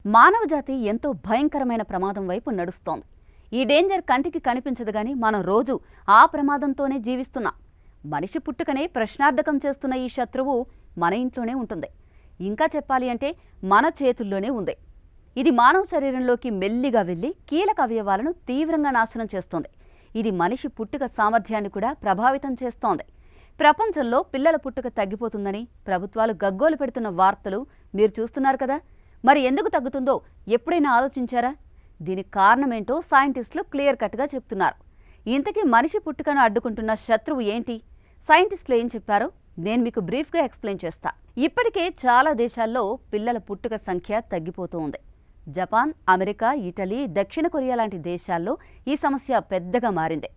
మానవజాతి ఎంతో భయంకరమైన ప్రమాదం వైపు నడుస్తోంది. ఈ డేంజర్ కంటికి కనిపించదు గాని మనం రోజు ఆ ప్రమాదంతోనే జీవిస్తున్నాం. మనిషి పుట్టుకనే ప్రశ్నార్థకం చేస్తున్న ఈ శత్రువు మన ఇంట్లోనే ఉంటుంది. ఇంకా చెప్పాలి అంటే మన చేతుల్లోనే ఉంది. ఇది మానవ శరీరంలోకి మెల్లిగా వెళ్లి కీలక అవయవాలను తీవ్రంగా నాశనం చేస్తోంది. ఇది మనిషి పుట్టుక సామర్థ్యాన్ని కూడా ప్రభావితం చేస్తోంది. ప్రపంచంలో పిల్లల పుట్టుక తగ్గిపోతుందని ప్రభుత్వాలు గగ్గోలు పెడుతున్న వార్తలు మీరు చూస్తున్నారు కదా. మరి ఎందుకు తగ్గుతుందో ఎప్పుడైనా ఆలోచించారా? దీనికి కారణమేంటో సైంటిస్టులు క్లియర్ కట్గా చెప్తున్నారు. ఇంతకీ మనిషి పుట్టుకను అడ్డుకుంటున్న శత్రువు ఏంటి? సైంటిస్టులు ఏం చెప్పారో నేను మీకు బ్రీఫ్గా ఎక్స్ప్లెయిన్ చేస్తా. ఇప్పటికే చాలా దేశాల్లో పిల్లల పుట్టుక సంఖ్య తగ్గిపోతూ ఉంది. జపాన్, అమెరికా, ఇటలీ, దక్షిణ కొరియా లాంటి దేశాల్లో ఈ సమస్య పెద్దగా మారింది.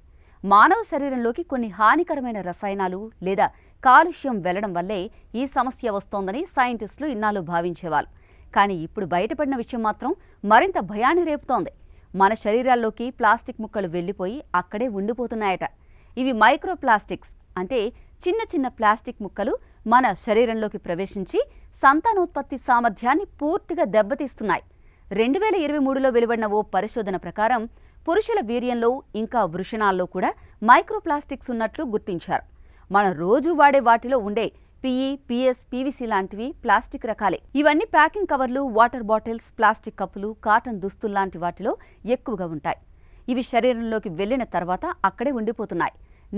మానవ శరీరంలోకి కొన్ని హానికరమైన రసాయనాలు లేదా కాలుష్యం వెళ్లడం వల్లే ఈ సమస్య వస్తోందని సైంటిస్టులు ఇన్నాళ్ళు భావించేవాళ్ళు. కానీ ఇప్పుడు బయటపడిన విషయం మాత్రం మరింత భయాన్ని రేపుతోంది. మన శరీరాల్లోకి ప్లాస్టిక్ ముక్కలు వెళ్లిపోయి అక్కడే ఉండిపోతున్నాయట. ఇవి మైక్రోప్లాస్టిక్స్ అంటే చిన్న చిన్న ప్లాస్టిక్ ముక్కలు మన శరీరంలోకి ప్రవేశించి సంతానోత్పత్తి సామర్థ్యాన్ని పూర్తిగా దెబ్బతీస్తున్నాయి. 2023లో వెలువడిన ఓ పరిశోధన ప్రకారం పురుషుల వీర్యంలో ఇంకా వృషణాల్లో కూడా మైక్రోప్లాస్టిక్స్ ఉన్నట్లు గుర్తించారు. మనం రోజు వాడే వాటిలో ఉండే పిఈ, పిఎస్, పీవీసీ లాంటివి ప్లాస్టిక్ రకాలే. ఇవన్నీ ప్యాకింగ్ కవర్లు, వాటర్ బాటిల్స్, ప్లాస్టిక్ కప్పులు, కాటన్ దుస్తుల్లాంటి వాటిలో ఎక్కువగా ఉంటాయి. ఇవి శరీరంలోకి వెళ్లిన తర్వాత అక్కడే ఉండిపోతున్నాయి.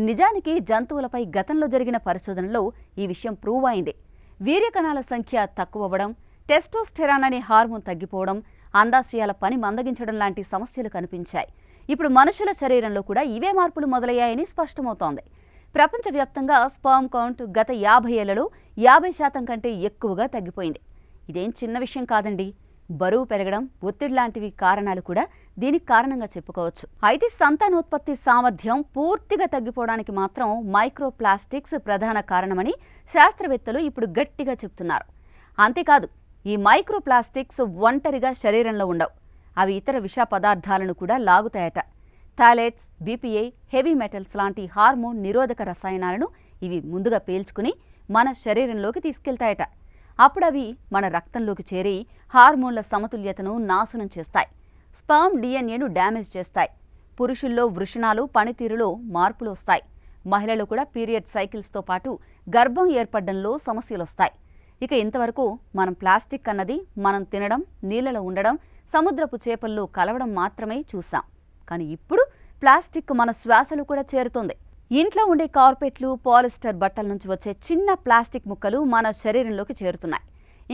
నిజానికి జంతువులపై గతంలో జరిగిన పరిశోధనలో ఈ విషయం ప్రూవ్ అయింది. వీర్యకణాల సంఖ్య తక్కువవ్వడం, టెస్టోస్టెరాన్ అనే హార్మోన్ తగ్గిపోవడం, అండాశయాల పని మందగించడం లాంటి సమస్యలు కనిపించాయి. ఇప్పుడు మనుషుల శరీరంలో కూడా ఇవే మార్పులు మొదలయ్యాయని స్పష్టమవుతోంది. ప్రపంచవ్యాప్తంగా స్పర్మ్ కౌంట్ గత 50 ఏళ్లలో 50% కంటే ఎక్కువగా తగ్గిపోయింది. ఇదేం చిన్న విషయం కాదండి. బరువు పెరగడం, ఒత్తిడి లాంటివి కారణాలు కూడా దీనికి కారణంగా చెప్పుకోవచ్చు. అయితే సంతానోత్పత్తి సామర్థ్యం పూర్తిగా తగ్గిపోవడానికి మాత్రం మైక్రోప్లాస్టిక్స్ ప్రధాన కారణమని శాస్త్రవేత్తలు ఇప్పుడు గట్టిగా చెప్తున్నారు. అంతేకాదు, ఈ మైక్రోప్లాస్టిక్స్ ఒంటరిగా శరీరంలో ఉండవు. అవి ఇతర విష పదార్థాలను కూడా లాగుతాయట. థాలెట్స్, బీపీఏ, హెవీ మెటల్స్ లాంటి హార్మోన్ నిరోధక రసాయనాలను ఇవి ముందుగా పీల్చుకుని మన శరీరంలోకి తీసుకెళ్తాయట. అప్పుడు అవి మన రక్తంలోకి చేరి హార్మోన్ల సమతుల్యతను నాశనం చేస్తాయి. స్పర్మ్ డిఎన్ఏను డ్యామేజ్ చేస్తాయి. పురుషుల్లో వృషణాలు పనితీరులో మార్పులు వస్తాయి. మహిళలు కూడా పీరియడ్ సైకిల్స్తో పాటు గర్భం ఏర్పడడంలో సమస్యలు వస్తాయి. ఇక ఇంతవరకు మనం ప్లాస్టిక్ అన్నది మనం తినడం, నీళ్లలో ఉండడం, సముద్రపు చేపల్లో కలవడం మాత్రమే చూసాం. కానీ ఇప్పుడు ప్లాస్టిక్ మన శ్వాసలు కూడా చేరుతోంది. ఇంట్లో ఉండే కార్పెట్లు, పాలిస్టర్ బట్టల నుంచి వచ్చే చిన్న ప్లాస్టిక్ ముక్కలు మన శరీరంలోకి చేరుతున్నాయి.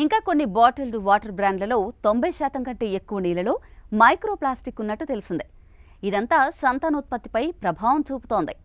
ఇంకా కొన్ని బాటిల్డ్ వాటర్ బ్రాండ్లలో 90% కంటే ఎక్కువ నీళ్లలో మైక్రోప్లాస్టిక్ ఉన్నట్టు తెలిసిందే. ఇదంతా సంతానోత్పత్తిపై ప్రభావం చూపుతోంది.